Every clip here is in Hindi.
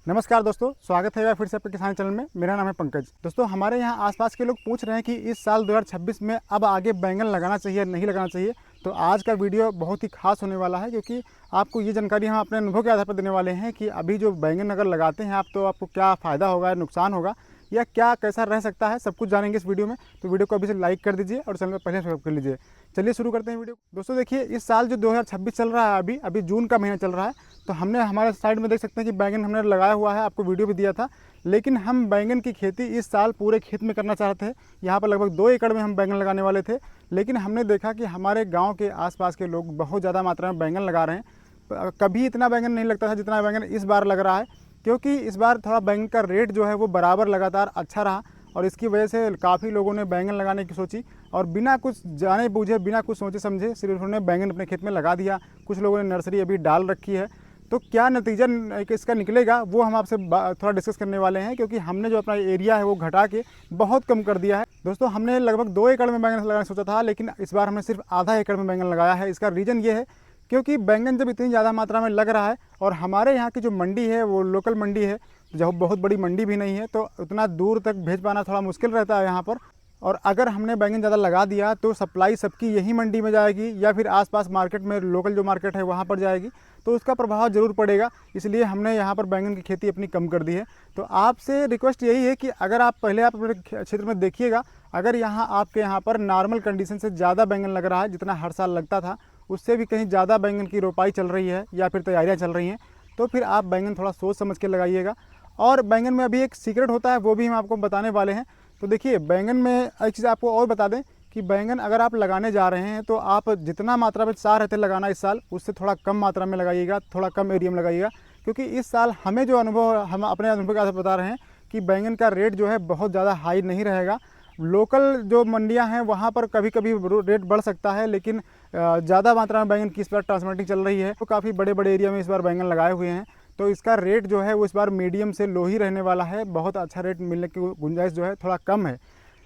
नमस्कार दोस्तों, स्वागत है फिर से आपके किसान चैनल में। मेरा नाम है पंकज। दोस्तों, हमारे यहाँ आसपास के लोग पूछ रहे हैं कि इस साल 2026 में अब आगे बैंगन लगाना चाहिए या नहीं लगाना चाहिए। तो आज का वीडियो बहुत ही खास होने वाला है, क्योंकि आपको ये जानकारी हम अपने अनुभव के आधार पर देने वाले हैं कि अभी जो बैंगन अगर लगाते हैं आप, तो आपको क्या फ़ायदा होगा, नुकसान होगा या क्या कैसा रह सकता है, सब कुछ जानेंगे इस वीडियो में। तो वीडियो को अभी से लाइक कर दीजिए और चैनल को पहले सब्सक्राइब कर लीजिए। चलिए शुरू करते हैं वीडियो। दोस्तों देखिए, इस साल जो 2026 चल रहा है, अभी जून का महीना चल रहा है, तो हमने हमारे साइड में देख सकते हैं कि बैंगन हमने लगाया हुआ है, आपको वीडियो भी दिया था। लेकिन हम बैंगन की खेती इस साल पूरे खेत में करना चाहते थे। यहाँ पर लगभग 2 एकड़ में हम बैंगन लगाने वाले थे, लेकिन हमने देखा कि हमारे गाँव के आसपास के लोग बहुत ज़्यादा मात्रा में बैंगन लगा रहे हैं। कभी इतना बैंगन नहीं लगता था जितना बैंगन इस बार लग रहा है, क्योंकि इस बार थोड़ा बैंगन का रेट जो है वो बराबर लगातार अच्छा रहा, और इसकी वजह से काफ़ी लोगों ने बैंगन लगाने की सोची और बिना कुछ जाने बूझे, बिना कुछ सोचे समझे सिर्फ उन्होंने बैंगन अपने खेत में लगा दिया। कुछ लोगों ने नर्सरी अभी डाल रखी है। तो क्या नतीजा इसका निकलेगा वो हम आपसे थोड़ा डिस्कस करने वाले हैं, क्योंकि हमने जो अपना एरिया है वो घटा के बहुत कम कर दिया है। दोस्तों, हमने लगभग 2 एकड़ में बैंगन लगाना सोचा था, लेकिन इस बार हमने सिर्फ आधा एकड़ में बैंगन लगाया है। इसका रीज़न ये है क्योंकि बैंगन जब इतनी ज़्यादा मात्रा में लग रहा है और हमारे यहाँ की जो मंडी है वो लोकल मंडी है, जो बहुत बड़ी मंडी भी नहीं है, तो उतना दूर तक भेज पाना थोड़ा मुश्किल रहता है यहाँ पर। और अगर हमने बैंगन ज़्यादा लगा दिया तो सप्लाई सबकी यही मंडी में जाएगी या फिर आसपास मार्केट में, लोकल जो मार्केट है वहाँ पर जाएगी, तो उसका प्रभाव ज़रूर पड़ेगा। इसलिए हमने यहाँ पर बैंगन की खेती अपनी कम कर दी है। तो आपसे रिक्वेस्ट यही है कि अगर आप पहले आप अपने क्षेत्र में देखिएगा, अगर यहाँ आपके यहाँ पर नॉर्मल कंडीशन से ज़्यादा बैंगन लग रहा है, जितना हर साल लगता था उससे भी कहीं ज़्यादा बैंगन की रोपाई चल रही है या फिर तैयारियाँ चल रही हैं, तो फिर आप बैंगन थोड़ा सोच समझ के लगाइएगा। और बैंगन में अभी एक सीक्रेट होता है, वो भी हम आपको बताने वाले हैं। तो देखिए, बैंगन में एक चीज़ आपको और बता दें कि बैंगन अगर आप लगाने जा रहे हैं तो आप जितना मात्रा में चाह रहे थे लगाना इस साल, उससे थोड़ा कम मात्रा में लगाइएगा, थोड़ा कम एरिया में लगाइएगा। क्योंकि इस साल हमें जो अनुभव, हम अपने अनुभव के आधार पर बता रहे हैं कि बैंगन का रेट जो है बहुत ज़्यादा हाई नहीं रहेगा। लोकल जो मंडियां हैं वहाँ पर कभी कभी रेट बढ़ सकता है, लेकिन ज़्यादा मात्रा में बैंगन की इस बार ट्रांसप्लांटिंग चल रही है, तो काफ़ी बड़े बड़े एरिया में इस बार बैंगन लगाए हुए हैं। तो इसका रेट जो है वो इस बार मीडियम से लो ही रहने वाला है। बहुत अच्छा रेट मिलने की गुंजाइश जो है थोड़ा कम है।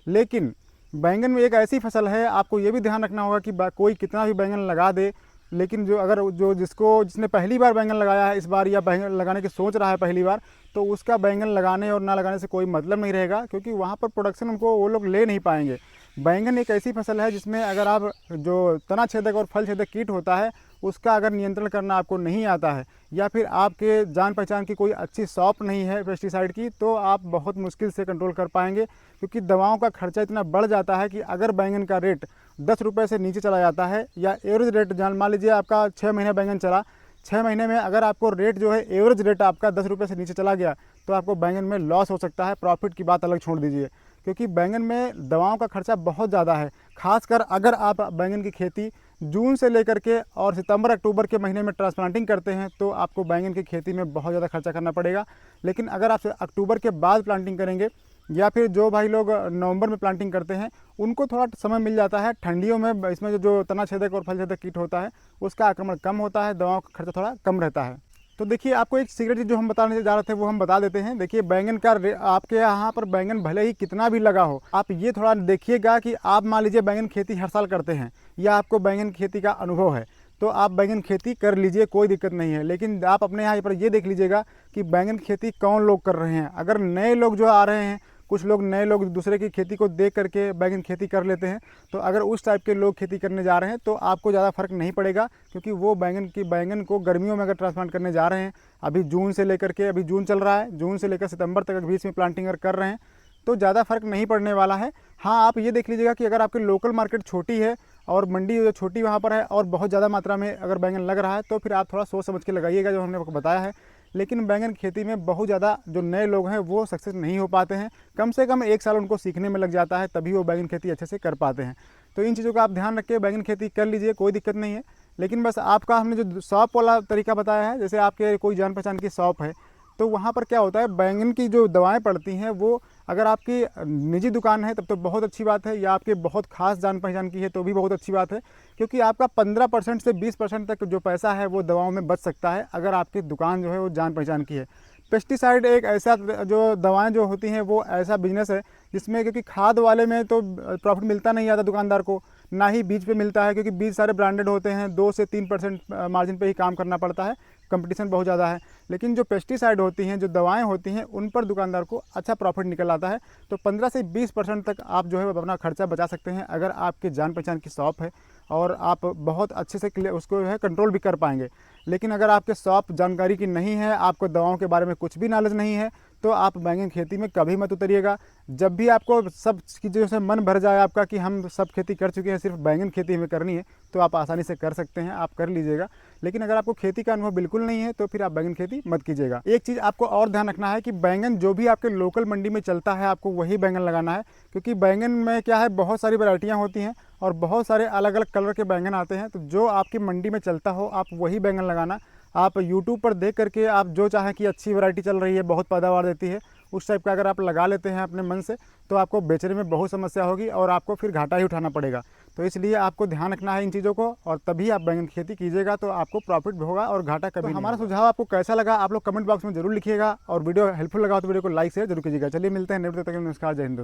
लेकिन बैंगन में एक ऐसी फसल है, आपको ये भी ध्यान रखना होगा कि कोई कितना भी बैंगन लगा दे, लेकिन जिसने पहली बार बैंगन लगाया है इस बार, या बैंगन लगाने की सोच रहा है पहली बार, तो उसका बैंगन लगाने और ना लगाने से कोई मतलब नहीं रहेगा, क्योंकि वहाँ पर प्रोडक्शन उनको वो लोग ले नहीं पाएंगे। बैंगन एक ऐसी फसल है जिसमें अगर आप जो तना छेदक और फल छेदक कीट होता है उसका अगर नियंत्रण करना आपको नहीं आता है, या फिर आपके जान पहचान की कोई अच्छी शॉप नहीं है पेस्टिसाइड की, तो आप बहुत मुश्किल से कंट्रोल कर पाएंगे। क्योंकि दवाओं का खर्चा इतना बढ़ जाता है कि अगर बैंगन का रेट 10 रुपये से नीचे चला जाता है, या एवरेज रेट मान लीजिए आपका 6 महीने बैंगन चला, 6 महीने में अगर आपको रेट जो है एवरेज रेट आपका 10 रुपये से नीचे चला गया, तो आपको बैंगन में लॉस हो सकता है। प्रॉफिट की बात अलग छोड़ दीजिए, क्योंकि बैंगन में दवाओं का खर्चा बहुत ज़्यादा है। खासकर अगर आप बैंगन की खेती जून से लेकर के और सितंबर अक्टूबर के महीने में ट्रांसप्लांटिंग करते हैं, तो आपको बैंगन की खेती में बहुत ज़्यादा खर्चा करना पड़ेगा। लेकिन अगर आप अक्टूबर के बाद प्लांटिंग करेंगे, या फिर जो भाई लोग नवंबर में प्लांटिंग करते हैं, उनको थोड़ा समय मिल जाता है। ठंडियों में इसमें जो तना छेदक और फल छेदक कीट होता है उसका आक्रमण कम होता है, दवाओं का खर्चा थोड़ा कम रहता है। तो देखिए, आपको एक सीक्रेट जो हम बताने जा रहे थे वो हम बता देते हैं। देखिए, बैंगन का आपके यहाँ पर बैंगन भले ही कितना भी लगा हो, आप ये थोड़ा देखिएगा कि आप मान लीजिए बैंगन खेती हर साल करते हैं या आपको बैंगन खेती का अनुभव है, तो आप बैंगन खेती कर लीजिए, कोई दिक्कत नहीं है। लेकिन आप अपने यहाँ पर ये देख लीजिएगा कि बैंगन खेती कौन लोग कर रहे हैं। अगर नए लोग जो आ रहे हैं, कुछ लोग नए लोग दूसरे की खेती को देख करके बैंगन खेती कर लेते हैं, तो अगर उस टाइप के लोग खेती करने जा रहे हैं तो आपको ज़्यादा फर्क नहीं पड़ेगा, क्योंकि वो बैंगन को गर्मियों में अगर ट्रांसप्लांट करने जा रहे हैं, अभी जून से लेकर के, अभी जून चल रहा है, जून से लेकर सितंबर तक बीच में प्लांटिंग अगर कर रहे हैं तो ज़्यादा फर्क नहीं पड़ने वाला है। हाँ, आप ये देख लीजिएगा कि अगर आपकी लोकल मार्केट छोटी है और मंडी जो छोटी वहाँ पर है और बहुत ज़्यादा मात्रा में अगर बैंगन लग रहा है, तो फिर आप थोड़ा सोच समझ के लगाइएगा, जो हमने आपको बताया है। लेकिन बैंगन खेती में बहुत ज़्यादा जो नए लोग हैं वो सक्सेस नहीं हो पाते हैं। कम से कम 1 साल उनको सीखने में लग जाता है, तभी वो बैंगन खेती अच्छे से कर पाते हैं। तो इन चीज़ों का आप ध्यान रख के बैंगन खेती कर लीजिए, कोई दिक्कत नहीं है। लेकिन बस आपका हमने जो शॉप वाला तरीका बताया है, जैसे आपके कोई जान पहचान की शॉप है, तो वहाँ पर क्या होता है, बैंगन की जो दवाएं पड़ती हैं वो अगर आपकी निजी दुकान है तब तो बहुत अच्छी बात है, या आपके बहुत खास जान पहचान की है तो भी बहुत अच्छी बात है, क्योंकि आपका 15% से 20% तक जो पैसा है वो दवाओं में बच सकता है, अगर आपकी दुकान जो है वो जान पहचान की है। पेस्टिसाइड एक ऐसा जो दवाएं जो होती हैं वो ऐसा बिजनेस है जिसमें, क्योंकि खाद वाले में तो प्रॉफिट मिलता नहीं आता दुकानदार को, ना ही बीज पे मिलता है, क्योंकि बीज सारे ब्रांडेड होते हैं, 2 से 3% मार्जिन पे ही काम करना पड़ता है, कंपटीशन बहुत ज़्यादा है। लेकिन जो पेस्टिसाइड होती हैं, जो दवाएं होती हैं, उन पर दुकानदार को अच्छा प्रॉफिट निकल आता है। तो 15 से 20% तक आप जो है अपना खर्चा बचा सकते हैं अगर आपके जान पहचान की शॉप है और आप बहुत अच्छे से उसको जो है कंट्रोल भी कर पाएंगे। लेकिन अगर आपके शॉप जानकारी की नहीं है, आपको दवाओं के बारे में कुछ भी नॉलेज नहीं है, तो आप बैंगन खेती में कभी मत उतरिएगा। जब भी आपको सब चीज़ों से मन भर जाए आपका कि हम सब खेती कर चुके हैं, सिर्फ बैंगन खेती हमें करनी है, तो आप आसानी से कर सकते हैं, आप कर लीजिएगा। लेकिन अगर आपको खेती का अनुभव बिल्कुल नहीं है तो फिर आप बैंगन खेती मत कीजिएगा। एक चीज़ आपको और ध्यान रखना है कि बैंगन जो भी आपके लोकल मंडी में चलता है आपको वही बैंगन लगाना है, क्योंकि बैंगन में क्या है, बहुत सारी वैरायटियाँ होती हैं और बहुत सारे अलग अलग कलर के बैंगन आते हैं। तो जो आपकी मंडी में चलता हो आप वही बैंगन लगाना। आप यूट्यूब पर देख करके आप जो चाहें कि अच्छी वैरायटी चल रही है, बहुत पैदावार देती है, उस टाइप का अगर आप लगा लेते हैं अपने मन से, तो आपको बेचने में बहुत समस्या होगी और आपको फिर घाटा ही उठाना पड़ेगा। तो इसलिए आपको ध्यान रखना है इन चीज़ों को, और तभी आप बैंगन की खेती कीजिएगा तो आपको प्रॉफिट भी होगा और घाटा कभी नहीं। हमारा सुझाव आपको कैसा लगा आप लोग कमेंट बॉक्स में जरूर लिखिएगा, और वीडियो हेल्पफुल लगा तो वीडियो को लाइक शेयर जरूर कीजिएगा। चलिए मिलते हैं नेक्स्ट, तक नमस्कार, जय हिंद।